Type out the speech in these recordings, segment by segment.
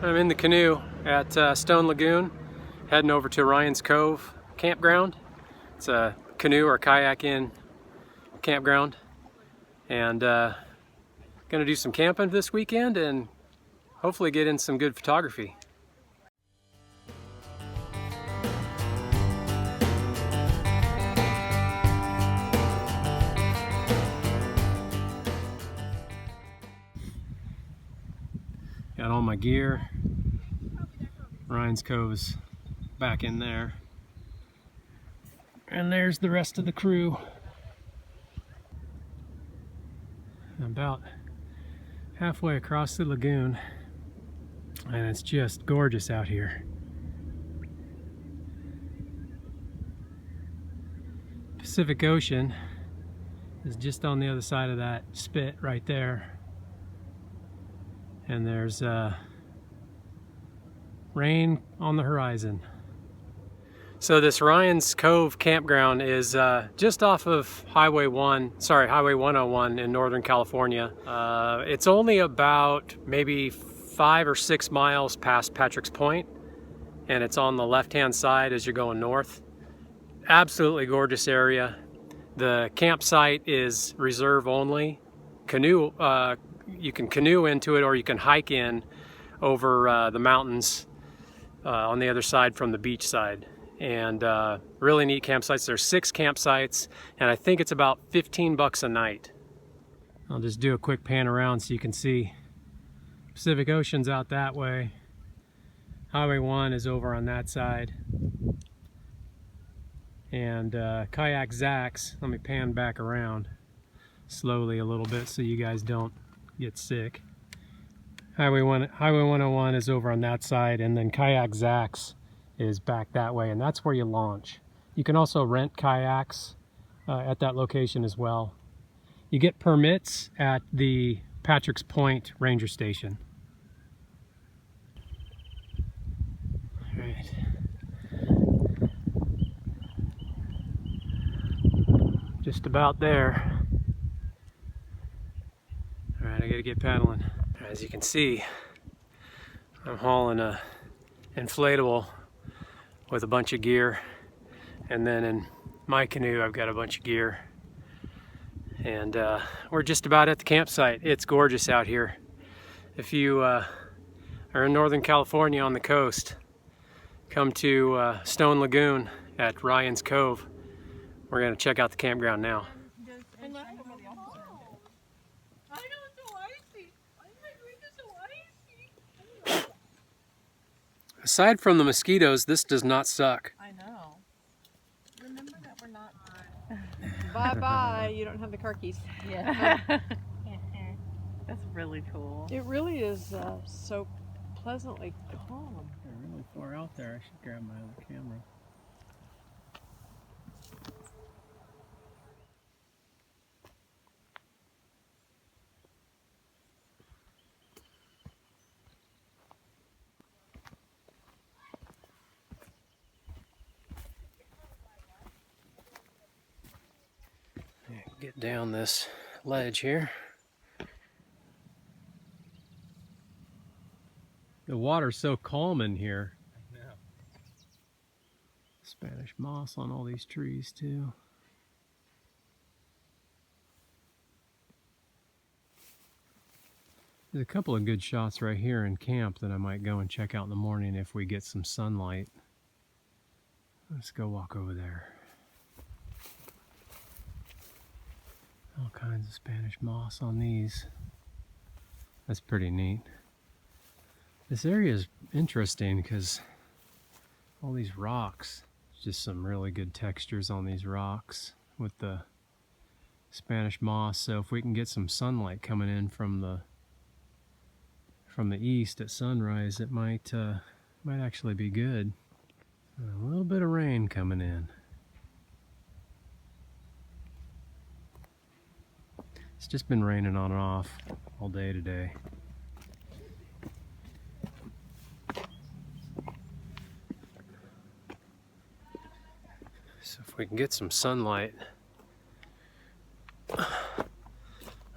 I'm in the canoe at Stone Lagoon, heading over to Ryan's Cove campground. It's a canoe or kayak-in campground, and gonna do some camping this weekend and hopefully get in some good photography. Got all my gear. Ryan's Cove's back in there. And there's the rest of the crew. About halfway across the lagoon, and it's just gorgeous out here. Pacific Ocean is just on the other side of that spit right there. And there's rain on the horizon. So this Ryan's Cove campground is just off of Highway 101 in Northern California. It's only about maybe 5 or 6 miles past Patrick's Point, and it's on the left-hand side as you're going north. Absolutely gorgeous area. The campsite is reserve only. You can canoe into it, or you can hike in over the mountains on the other side from the beach side. And really neat campsites. There's 6 campsites, and I think it's about $15 a night. I'll just do a quick pan around so you can see Pacific Ocean's out that way. Highway 1 is over on that side. And Kayak Zach's, let me pan back around slowly a little bit so you guys don't get sick. Highway 101 is over on that side, and then Kayak Zach's is back that way, and that's where you launch. You can also rent kayaks at that location as well. You get permits at the Patrick's Point Ranger Station. All right. Just about there. All right, I gotta get paddling. As you can see, I'm hauling a inflatable with a bunch of gear, and then in my canoe I've got a bunch of gear, and we're just about at the campsite. It's gorgeous out here. If you are in Northern California on the coast, come to Stone Lagoon at Ryan's Cove. We're going to check out the campground now. Aside from the mosquitoes, this does not suck. I know. Remember that we're not... Bye-bye, you don't have the car keys. Yeah. That's really cool. It really is so pleasantly calm. They're really far out there. I should grab my other camera. Get down this ledge here. The water's so calm in here. I know. Spanish moss on all these trees too. There's a couple of good shots right here in camp that I might go and check out in the morning if we get some sunlight. Let's go walk over there. All kinds of Spanish moss on these. That's pretty neat. This area is interesting because all these rocks, just some really good textures on these rocks with the Spanish moss. So if we can get some sunlight coming in from the east at sunrise, it might actually be good. A little bit of rain coming in. It's just been raining on and off all day today. So if we can get some sunlight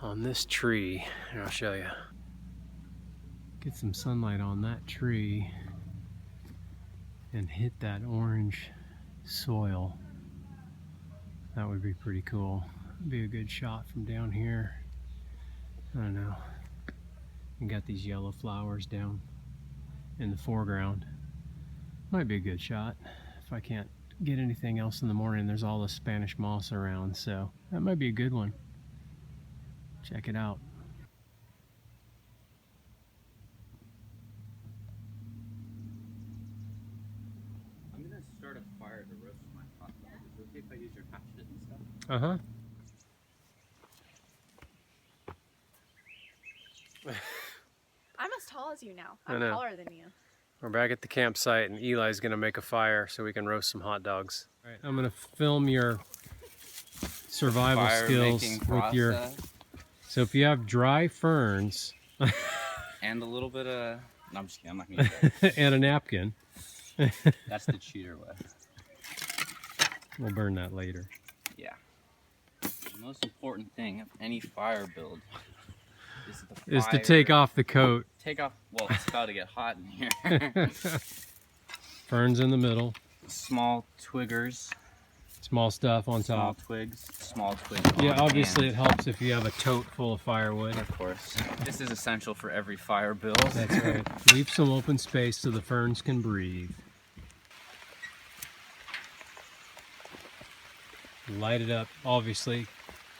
on this tree, here I'll show you. Get some sunlight on that tree and hit that orange soil. That would be pretty cool. Be a good shot from down here. I don't know. You got these yellow flowers down in the foreground. Might be a good shot if I can't get anything else in the morning. There's all the Spanish moss around, so that might be a good one. Check it out. I'm gonna start a fire to roast my hot dog. Is it okay if I use your hatchet and stuff? Uh-huh. I'm as tall as you now. I I'm know. taller than you. We're back at the campsite and Eli's gonna make a fire so we can roast some hot dogs. All right, I'm gonna film your survival Fire skills making with your. process. So if you have dry ferns And a little bit of. No, I'm just kidding. I'm not gonna do that. and a napkin, That's the cheater way. we'll burn that later. Yeah. The most important thing of any fire build Is to take off the coat. Take off. Well, it's about to get hot in here. Ferns in the middle, Small twiggers. small stuff on Small top. twigs. Small twigs. Yeah, on obviously hand. it helps if you have a tote full of firewood. Of course. This is essential for every fire build. That's right. Leave some open space so the ferns can breathe. Light it up, obviously.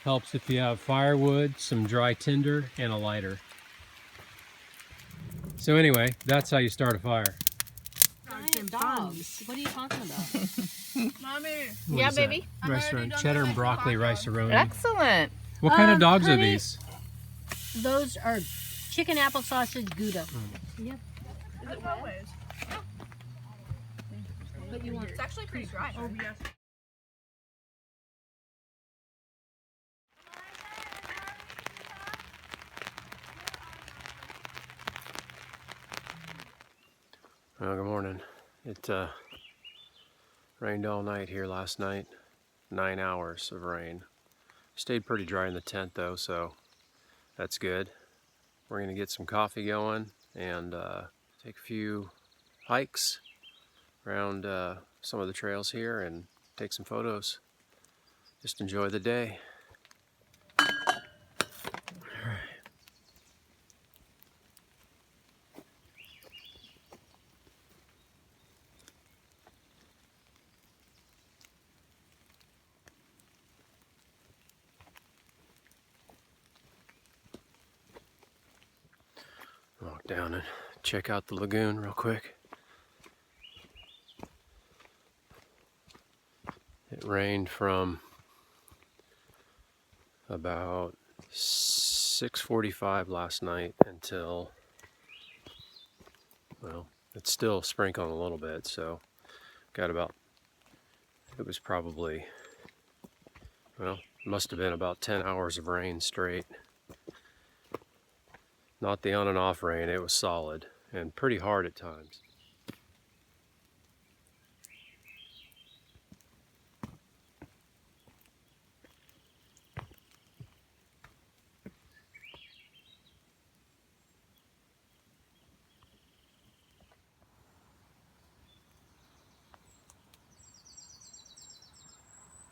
Helps if you have firewood, some dry tinder, and a lighter. So anyway, that's how you start a fire. Giant dogs. What are you talking about? Mommy. What Yeah, is that? baby. Restaurant, cheddar and broccoli rice-a-roni. Excellent. What kind of dogs are honey, these? Those are chicken apple sausage Gouda. Yep. Is it always? But you want It's actually pretty dry. Oh, yes. Well, good morning. It rained all night here last night. 9 hours of rain. Stayed pretty dry in the tent though, so that's good. We're gonna get some coffee going and take a few hikes around some of the trails here and take some photos. Just enjoy the day. Walk down and check out the lagoon real quick. It rained from about 6:45 last night until, well, it's still sprinkling a little bit, so got about, it was probably, well, must have been about 10 hours of rain straight. Not the on and off rain, it was solid and pretty hard at times.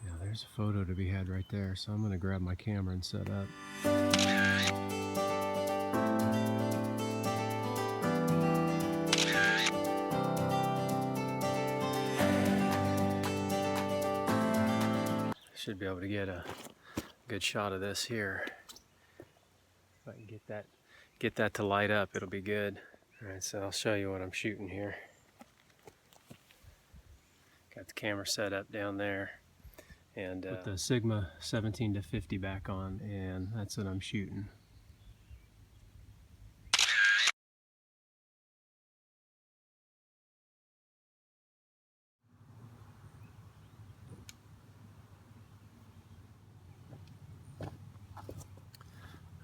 Yeah, there's a photo to be had right there, so I'm gonna grab my camera and set up. Should be able to get a good shot of this here. If I can get that to light up, it'll be good. All right, so I'll show you what I'm shooting here. Got the camera set up down there, and put the Sigma 17 to 50 back on, and that's what I'm shooting.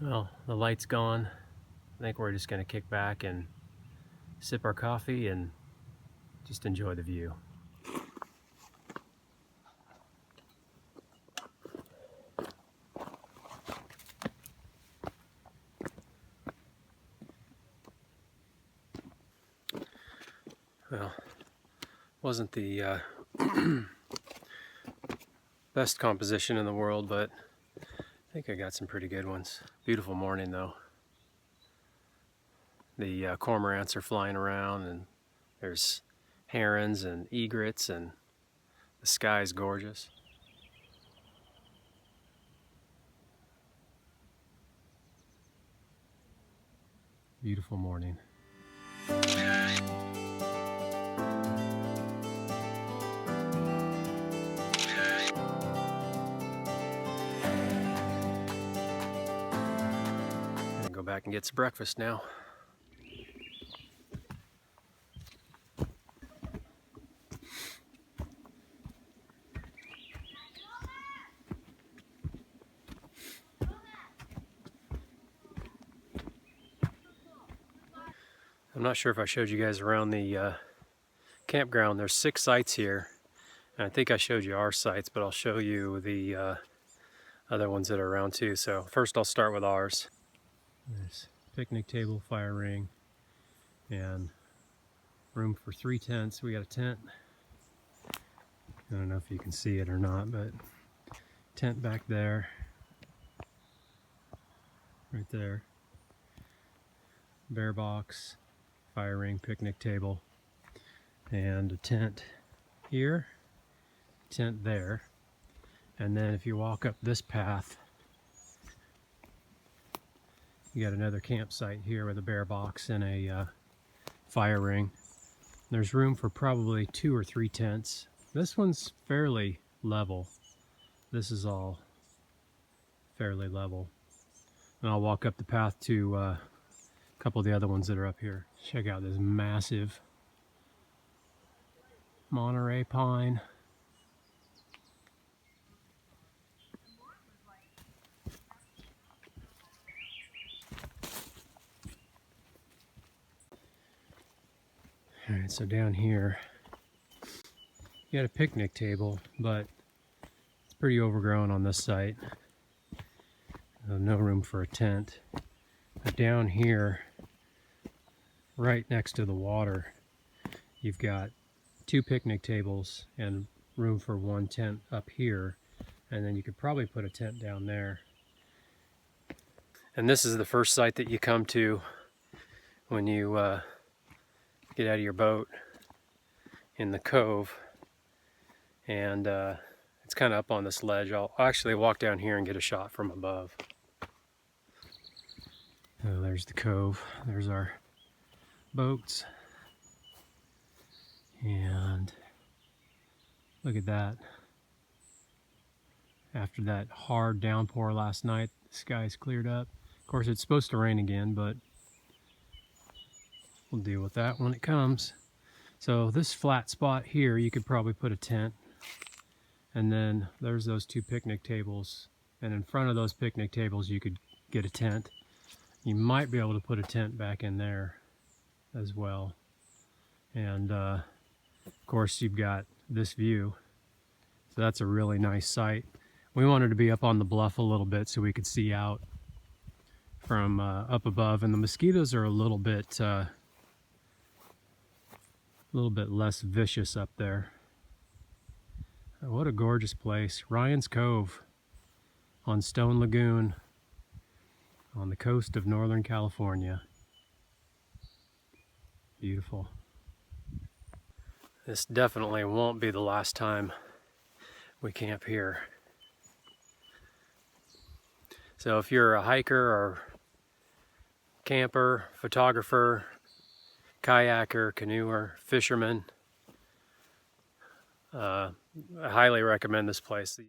Well, the light's gone. I think we're just gonna kick back and sip our coffee and just enjoy the view. Well, wasn't the best composition in the world, but I think I got some pretty good ones. Beautiful morning though. The cormorants are flying around, and there's herons and egrets, and the sky's gorgeous. Beautiful morning. Gonna go back and get some breakfast now. I'm not sure if I showed you guys around the campground. There's 6 sites here, and I think I showed you our sites, but I'll show you the other ones that are around too. So first I'll start with ours. There's picnic table, fire ring, and room for 3 tents. We got a tent. I don't know if you can see it or not, but tent back there, right there. Bear box, fire ring, picnic table, and a tent here, tent there. And then if you walk up this path, you got another campsite here with a bear box and a fire ring. There's room for probably 2 or 3 tents. This one's fairly level. This is all fairly level. And I'll walk up the path to a couple of the other ones that are up here. Check out this massive Monterey pine. All right, so down here, you got a picnic table, but it's pretty overgrown on this site. No room for a tent. But down here, right next to the water, you've got 2 picnic tables and room for 1 tent up here. And then you could probably put a tent down there. And this is the first site that you come to when you get out of your boat in the cove. And it's kind of up on this ledge. I'll actually walk down here and get a shot from above. Oh, there's the cove. There's our boats. And look at that. After that hard downpour last night, the sky's cleared up. Of course, it's supposed to rain again, but we'll deal with that when it comes. So this flat spot here, you could probably put a tent. And then there's those 2 picnic tables. And in front of those picnic tables, you could get a tent. You might be able to put a tent back in there as well. And of course, you've got this view. So that's a really nice site. We wanted to be up on the bluff a little bit so we could see out from up above. And the mosquitoes are a little bit less vicious up there. What a gorgeous place. Ryan's Cove on Stone Lagoon on the coast of Northern California. Beautiful. This definitely won't be the last time we camp here. So if you're a hiker or camper, photographer, kayaker, canoeer, fisherman, I highly recommend this place.